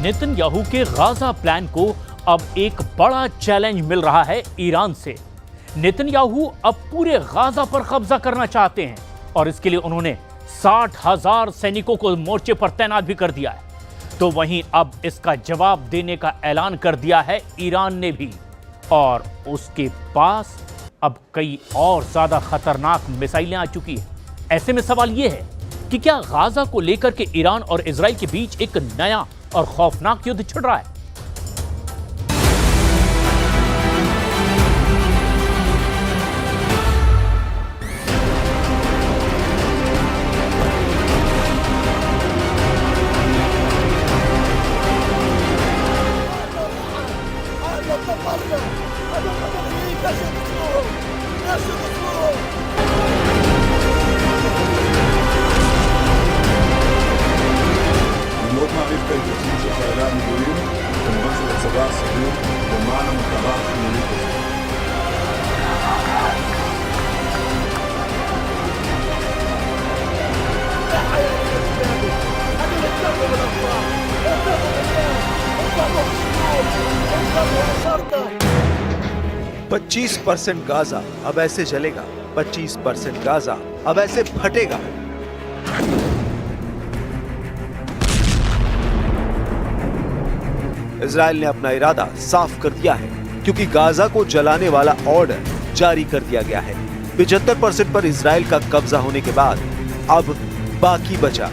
Netanyahu के Gaza plan को अब एक बड़ा चैलेंज मिल रहा है ईरान से। नेतन्याहू अब पूरे गाजा पर कब्जा करना चाहते हैं और इसके लिए उन्होंने 60,000 सैनिकों को मोर्चे पर तैनात भी कर दिया है। तो वहीं अब इसका जवाब देने का ऐलान कर दिया है ईरान ने भी, और उसके पास अब कई और ज्यादा खतरनाक मिसाइलें आ चुकी हैं। ऐसे में सवाल यह है कि क्या गाजा को लेकर के ईरान और इजराइल के बीच एक नया और खौफनाक युद्ध छिड़ रहा है? מאוד מעריך את ההתייצבות של חיילי המילואים, כמובן של הצבא הסדיר, למען המטרה החיונית הזאת. %25 गाजा अब ऐसे जलेगा, 25% गाजा अब ऐसे फटेगा। इजराइल ने अपना इरादा साफ कर दिया है, क्योंकि गाजा को जलाने वाला ऑर्डर जारी कर दिया गया है। 75% पर इजराइल का कब्जा होने के बाद अब बाकी बचा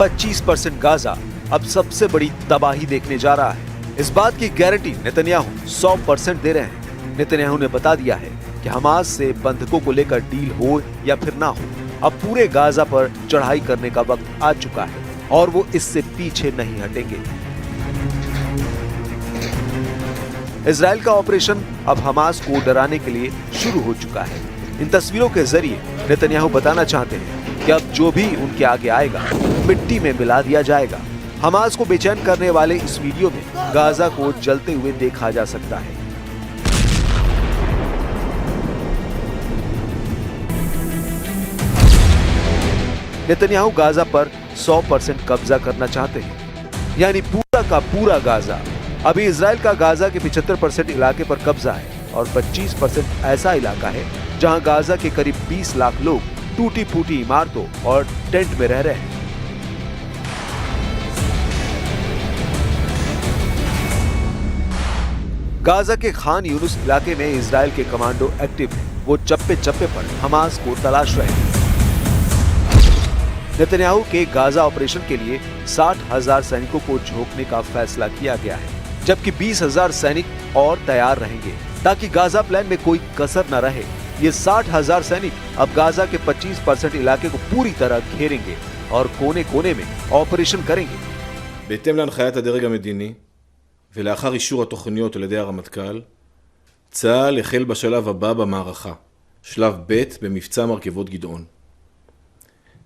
25% गाजा अब सबसे बड़ी तबाही देखने जा रहा है। इस बात की गारंटी नेतन्याहू 100% दे रहे हैं। नेतन्याहू ने बता दिया है कि हमास से बंधकों को लेकर डील हो या फिर ना हो, अब पूरे गाजा पर चढ़ाई करने का वक्त आ चुका है और वो इससे पीछे नहीं हटेंगे। इजराइल का ऑपरेशन अब हमास को डराने के लिए शुरू हो चुका है। इन तस्वीरों के जरिए नेतन्याहू बताना चाहते हैं कि अब जो भी उनके आगे आएगा मिट्टी में मिला दिया जाएगा। हमास को बेचैन करने वाले इस वीडियो में गाजा को जलते हुए देखा जा सकता है। नेतन्याहू गाजा पर 100% कब्जा करना चाहते हैं, यानी पूरा का पूरा गाजा। अभी इजराइल का गाजा के 75% इलाके पर कब्जा है और 25% ऐसा इलाका है जहां गाजा के करीब 20 लाख लोग टूटी फूटी इमारतों और टेंट में रह रहे हैं। गाजा के खान यूनुस इलाके में इजराइल के कमांडो एक्टिव हैं। वो चप्पे चप्पे पर हमास को तलाश रहे हैं। नेतन्याहू के गाजा ऑपरेशन के लिए 60,000 सैनिकों को झोंकने का फैसला किया गया है, जबकि 20,000 सैनिक और तैयार रहेंगे ताकि गाजा प्लान में कोई कसर न रहे। ये 60,000 सैनिक अब गाजा के 25% इलाके को पूरी तरह घेरेंगे और कोने कोने में ऑपरेशन करेंगे। בהתאם להנחיית הדרג המדיני ולאחר אישור התוכניות על ידי הרמטכ"ל, צה"ל החל בשלב הבא במערכה, שלב ב' במבצע מרכבות גדעון.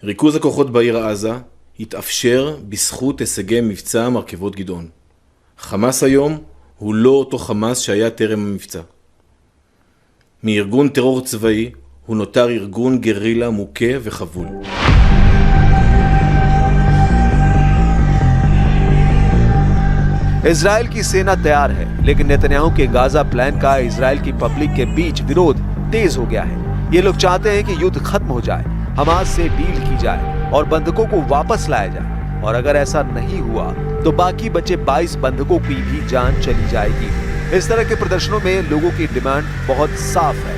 ריכוז הכוחות בעיר עזה התאפשר בזכות הישגי מבצע מרכבות גדעון. חמאס היום הוא לא אותו חמאס שהיה טרם המבצע. מארגון טרור צבאי הוא נותר ארגון גרילה מוכה וחבול. इजराइल की सेना तैयार है, लेकिन नेतन्याहू के गाजा प्लान का इजराइल की पब्लिक के बीच विरोध तेज हो गया है। ये लोग चाहते हैं कि युद्ध खत्म हो जाए, हमास से डील की जाए और बंधकों को वापस लाया जाए। और अगर ऐसा नहीं हुआ तो बाकी बचे 22 बंधकों की भी जान चली जाएगी। इस तरह के प्रदर्शनों में लोगों की डिमांड बहुत साफ है।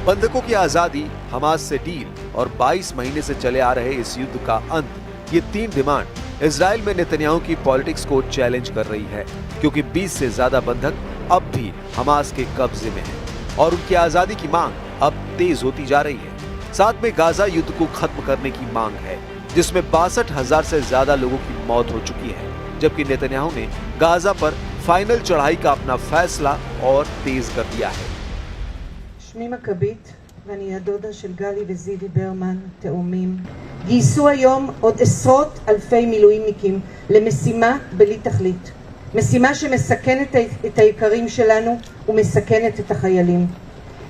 बंधकों की आजादी, हमास से डील और 22 महीने से चले आ रहे इस युद्ध का अंत, ये 3 डिमांड इजराइल में नेतन्याहू की पॉलिटिक्स को चैलेंज कर रही है, क्योंकि 20 से ज्यादा बंधक अब भी हमास के कब्जे में हैं और उनकी आजादी की मांग अब तेज होती जा रही है। साथ में गाजा युद्ध को खत्म करने की मांग है, जिसमें 62,000 से ज्यादा लोगों की मौत हो चुकी है, जबकि नेतन्याहू ने गाजा पर फाइनल चढ़ाई का अपना फैसला और तेज कर दिया है। שמי מכבית ואני הדודה של גלי וזיוי ברמן, תאומים. גייסו היום עוד עשרות אלפי מילואימניקים למשימה בלי תכלית. משימה שמסכנת את היקרים שלנו ומסכנת את החיילים.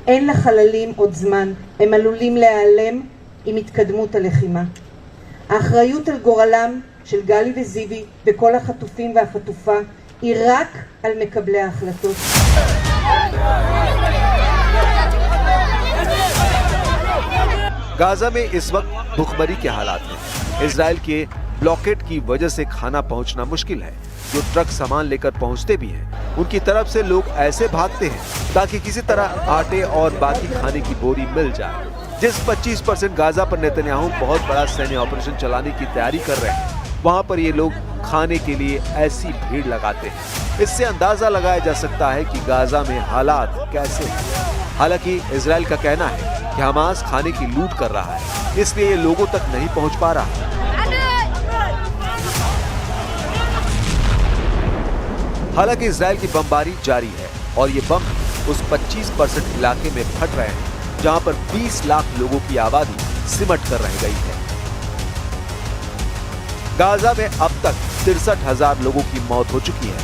אין לחללים עוד זמן, הם עלולים להיעלם עם התקדמות הלחימה. האחריות על גורלם של גלי וזיוי וכל החטופים והחטופה היא רק על מקבלי ההחלטות. गाजा में इस वक्त भुखमरी के हालात हैं। इजराइल के ब्लॉकेट की वजह से खाना पहुंचना मुश्किल है। जो ट्रक सामान लेकर पहुंचते भी हैं, उनकी तरफ से लोग ऐसे भागते हैं ताकि किसी तरह आटे और बाकी खाने की बोरी मिल जाए। जिस 25% गाजा पर नेतन्याहू बहुत बड़ा सैन्य ऑपरेशन चलाने की तैयारी कर रहे हैं, वहां पर ये लोग खाने के लिए ऐसी भीड़ लगाते हैं। इससे अंदाजा लगाया जा सकता है कि गाजा में हालात कैसे हैं। हालांकि इजराइल का कहना है कि हमास खाने की लूट कर रहा है, इसलिए ये लोगों तक नहीं पहुंच पा रहा। हालांकि इजराइल की बमबारी जारी है और ये बम उस 25% इलाके में फट रहे हैं जहां पर 20 लाख लोगों की आबादी सिमट कर रह गई है। गाजा में अब तक 63,000 लोगों की मौत हो चुकी है।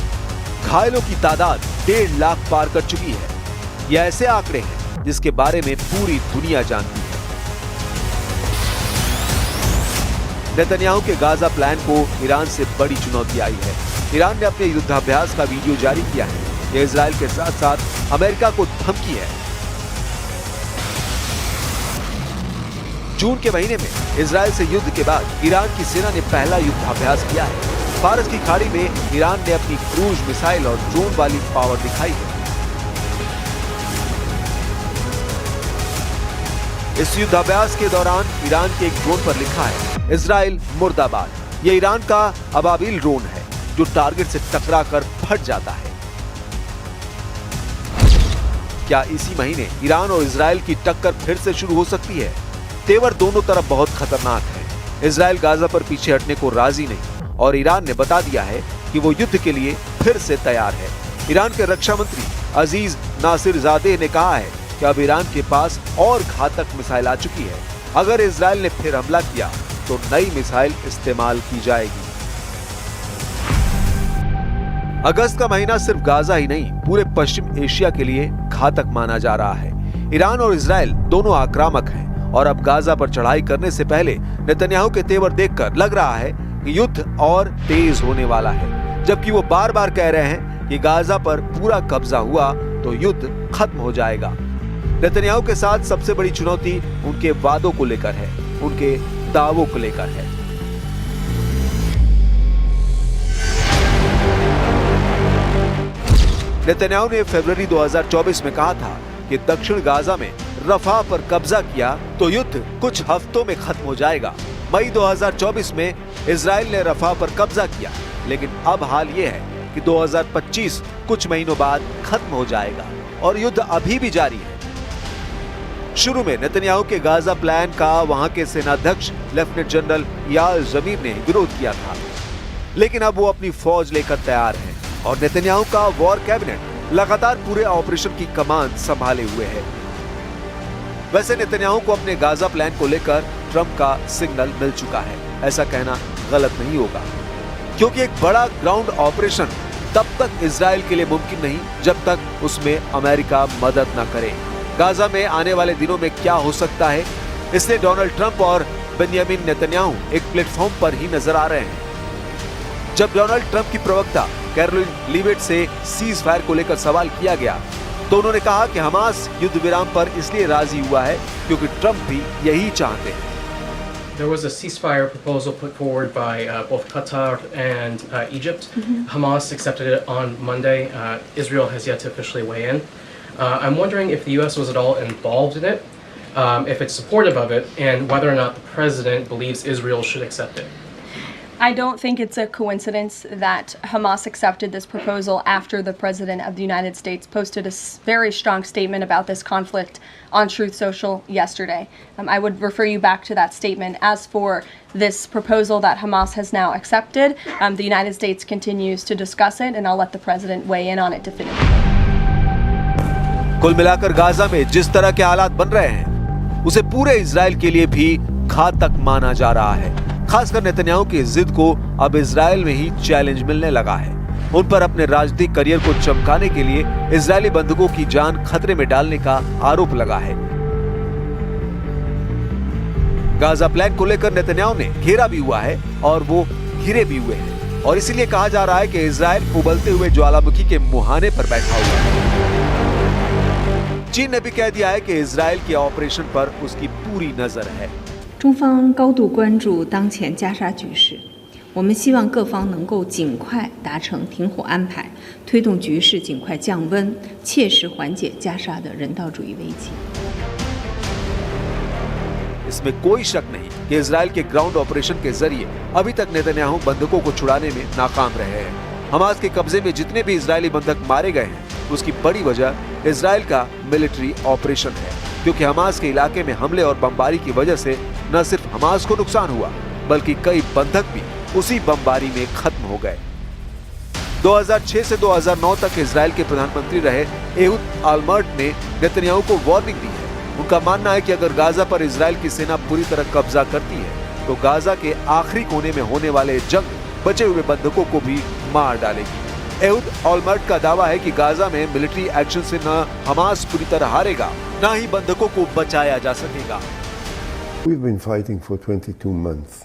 घायलों की तादाद 1.5 लाख पार कर चुकी है। ये ऐसे आंकड़े हैं जिसके बारे में पूरी दुनिया जानती है। नेतन्याहू के गाजा प्लान को ईरान से बड़ी चुनौती आई है। ईरान ने अपने युद्धाभ्यास का वीडियो जारी किया है। यह इजराइल के साथ साथ अमेरिका को धमकी है। जून के महीने में इजराइल से युद्ध के बाद ईरान की सेना ने पहला युद्धाभ्यास किया है। फारस की खाड़ी में ईरान ने अपनी क्रूज मिसाइल और ड्रोन वाली पावर दिखाई है। इस युद्धाभ्यास के दौरान ईरान के एक ड्रोन पर लिखा है इजराइल मुर्दाबाद। यह ईरान का अबाबिल ड्रोन है जो टारगेट से टकराकर फट जाता है। क्या इसी महीने ईरान और इजराइल की टक्कर फिर से शुरू हो सकती है? तेवर दोनों तरफ बहुत खतरनाक है। इजराइल गाजा पर पीछे हटने को राजी नहीं और ईरान ने बता दिया है कि वो युद्ध के लिए फिर से तैयार है। ईरान के रक्षा मंत्री अजीज नासिरजादे ने कहा है कि अब ईरान के पास और घातक मिसाइल आ चुकी है। अगर इजराइल ने फिर हमला किया तो नई मिसाइल इस्तेमाल की जाएगी। अगस्त का महीना सिर्फ गाजा ही नहीं, पूरे पश्चिम एशिया के लिए घातक माना जा रहा है। ईरान और इजराइल दोनों आक्रामक हैं और अब गाजा पर चढ़ाई करने से पहले नेतन्याहू के तेवर देखकर लग रहा है कि युद्ध और तेज होने वाला है। जबकि वो बार बार कह रहे हैं कि गाजा पर पूरा कब्जा हुआ तो युद्ध खत्म हो जाएगा। नेतन्याहू के साथ सबसे बड़ी चुनौती उनके वादों को लेकर है, उनके दावों को लेकर है। नेतन्याहू ने फरवरी 2024 में कहा था कि दक्षिण गाजा में रफा पर कब्जा किया तो युद्ध कुछ हफ्तों में खत्म हो जाएगा। मई 2024 में इजराइल ने रफा पर कब्जा किया, लेकिन अब हाल ये है कि 2025 कुछ महीनों बाद खत्म हो जाएगा और युद्ध अभी भी जारी है। शुरू में नेतन्याहू के गाजा प्लान का वहां के सेनाध्यक्ष लेफ्टिनेंट जनरल याल जमीर ने विरोध किया था, लेकिन अब वो अपनी फौज लेकर तैयार है और नेतन्याहू का वॉर कैबिनेट लगातार पूरे ऑपरेशन की कमान संभाले हुए है। वैसे नेतन्याहू को अपने गाजा प्लान को लेकर ट्रंप का सिग्नल मिल चुका है। ऐसा कहना गलत नहीं होगा, क्योंकि एक बड़ा ग्राउंड ऑपरेशन तब तक इजराइल के लिए मुमकिन नहीं जब तक उसमें अमेरिका मदद न करे। गाजा में आने वाले दिनों में क्या हो सकता है, इसलिए डोनाल्ड ट्रंप और बेंजामिन नेतन्याहू एक प्लेटफॉर्म पर ही नजर आ रहे हैं। जब डोनाल्ड ट्रंप की प्रवक्ता कैरोलिन लीविट से सीज फायर को लेकर सवाल किया गया तो उन्होंने कहा कि हमास युद्ध विराम पर इसलिए राजी हुआ है क्योंकि ट्रंप भी यही चाहते हैं। There was a ceasefire proposal put forward by both Qatar and Egypt. Hamas accepted it on Monday. Israel has yet to officially weigh in. I'm wondering if the U.S. was at all involved in it, if it's supportive of it, and whether or not the president believes Israel should accept it. I don't think it's a coincidence that Hamas accepted this proposal after the President of the United States posted a very strong statement about this conflict on Truth Social yesterday. I would refer you back to that statement. As for this proposal that Hamas has now accepted, the United States continues to discuss it, and I'll let the President weigh in on it definitively. कुल मिलाकर Gaza में जिस तरह के हालात बन रहे हैं, उसे पूरे इजराइल के लिए भी घातक माना जा रहा है। खासकर नेतन्याहू की जिद को अब इजराइल में ही चैलेंज मिलने लगा है। उन पर अपने राजनीतिक करियर को चमकाने के लिए इजरायली बंधुकों की जान खतरे में डालने का आरोप लगा है। गाजा प्लान को लेकर नेतन्याहू ने घेरा भी हुआ है और वो घिरे भी हुए हैं और इसीलिए कहा जा रहा है कि इजराइल उबलते हुए ज्वालामुखी के मुहाने पर बैठा हुआ है। चीन ने भी कह दिया है कि इजराइल के ऑपरेशन पर उसकी पूरी नजर है। 中方高度关注当前加沙局势，我们希望各方能够尽快达成停火安排，推动局势尽快降温，切实缓解加沙的人道主义危机。 इसमें कोई शक नहीं कि इजराइल के ग्राउंड ऑपरेशन के जरिए अभी तक नेतन्याहू बंधकों को छुड़ाने में नाकाम रहे हैं। हमास के कब्जे में जितने भी इजरायली बंधक मारे गए हैं, उसकी बड़ी वजह इजराइल का मिलिट्री ऑपरेशन है, क्योंकि हमास के इलाके में हमले और बमबारी की वजह से न सिर्फ हमास को नुकसान हुआ, बल्कि कई बंधक भी उसी बमबारी में खत्म हो गए। 2006 से 2009 तक इजराइल के प्रधानमंत्री रहे एहुद ऑलमर्ट ने नेतन्याहू को वार्निंग दी है। उनका मानना है कि अगर गाजा पर इजराइल की सेना पूरी तरह कब्जा करती है तो गाजा के आखिरी कोने में होने वाले जंग बचे हुए बंधकों को भी मार डालेगी। एहुद ऑलमर्ट का दावा है कि गाजा में मिलिट्री एक्शन से न हमास पूरी तरह हारेगा, न ही बंधकों को बचाया जा सकेगा। We've been fighting for 22 months,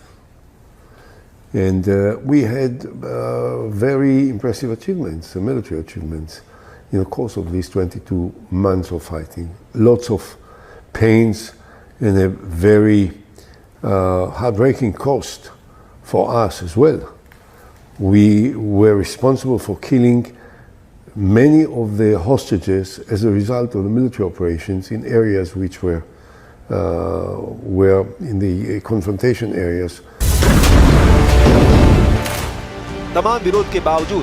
and we had very impressive achievements, military achievements, in the course of these 22 months of fighting. Lots of pains and a very heartbreaking cost for us as well. We were responsible for killing many of the hostages as a result of the military operations in areas which were in the confrontation areas. तमाम विरोध के बावजूद